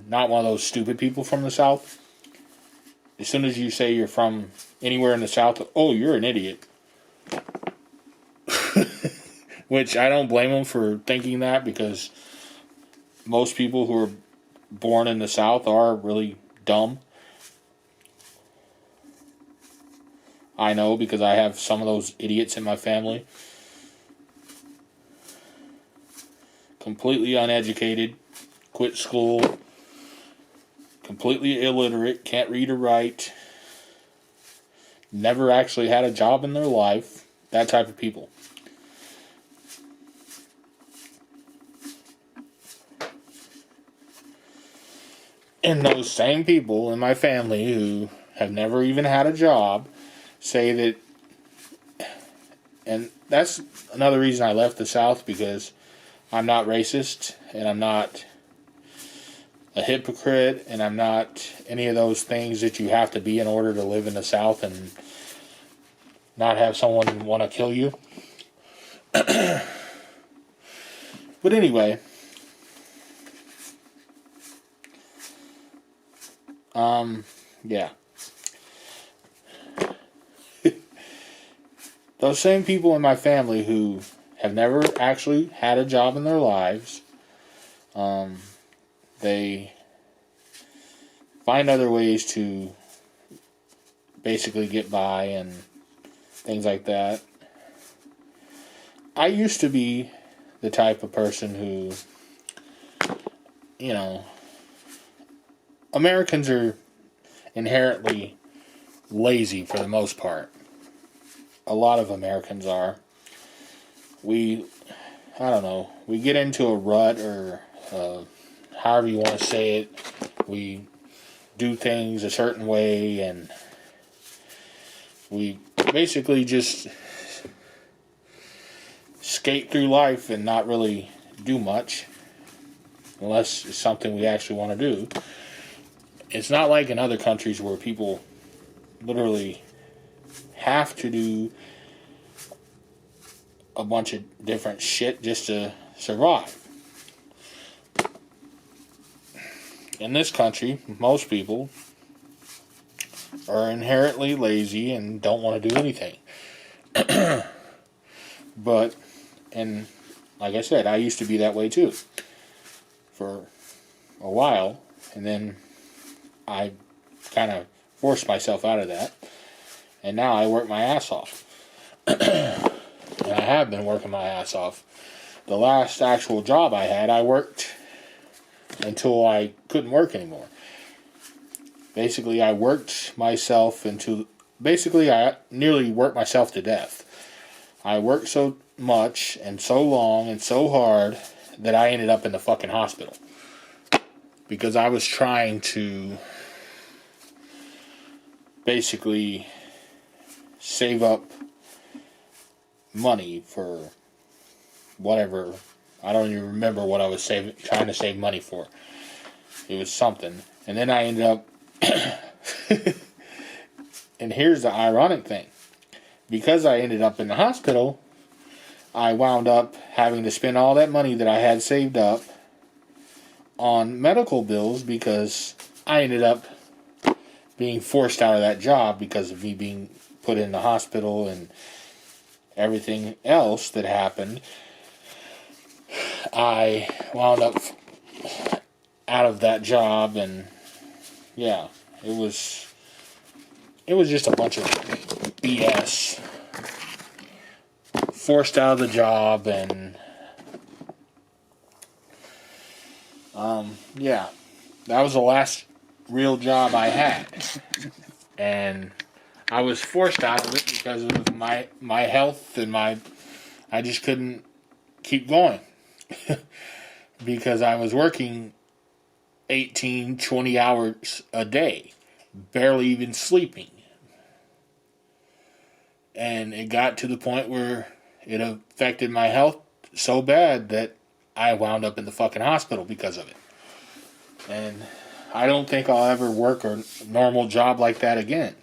not one of those stupid people from the South. As soon as you say you're from anywhere in the South, oh, you're an idiot. Which I don't blame them for thinking that, because most people who are born in the South are really dumb. I know, because I have some of those idiots in my family. Completely uneducated, quit school, completely illiterate, can't read or write, never actually had a job in their life, that type of people. And those same people in my family who have never even had a job say that, and that's another reason I left the South, because I'm not racist, and I'm not a hypocrite, and I'm not any of those things that you have to be in order to live in the South and not have someone want to kill you. But anyway, yeah. Those same people in my family who have never actually had a job in their lives, they find other ways to basically get by and things like that. I used to be the type of person who, Americans are inherently lazy for the most part. A lot of Americans are. We get into a rut, or however you want to say it. We do things a certain way, and we basically just skate through life and not really do much, unless it's something we actually want to do. It's not like in other countries where people literally have to do a bunch of different shit just to survive. In this country, most people are inherently lazy and don't want to do anything. But, and like I said, I used to be that way too for a while, and then I kind of forced myself out of that, and now I work my ass off. And I have been working my ass off. The last actual job I had, I worked until I couldn't work anymore. Basically, I nearly worked myself to death. I worked so much and so long and so hard that I ended up in the fucking hospital. Because I was trying to basically save up money for whatever. I don't even remember what I was trying to save money for. It was something. And then I ended up and here's the ironic thing. Because I ended up in the hospital, I wound up having to spend all that money that I had saved up on medical bills, because I ended up being forced out of that job because of me being put in the hospital and everything else that happened. I wound up out of that job, and yeah, it was just a bunch of BS. Forced out of the job, and yeah, that was the last real job I had, and I was forced out of it because of my health, and I just couldn't keep going because I was working 18, 20 hours a day, barely even sleeping. And it got to the point where it affected my health so bad that I wound up in the fucking hospital because of it. And I don't think I'll ever work a normal job like that again.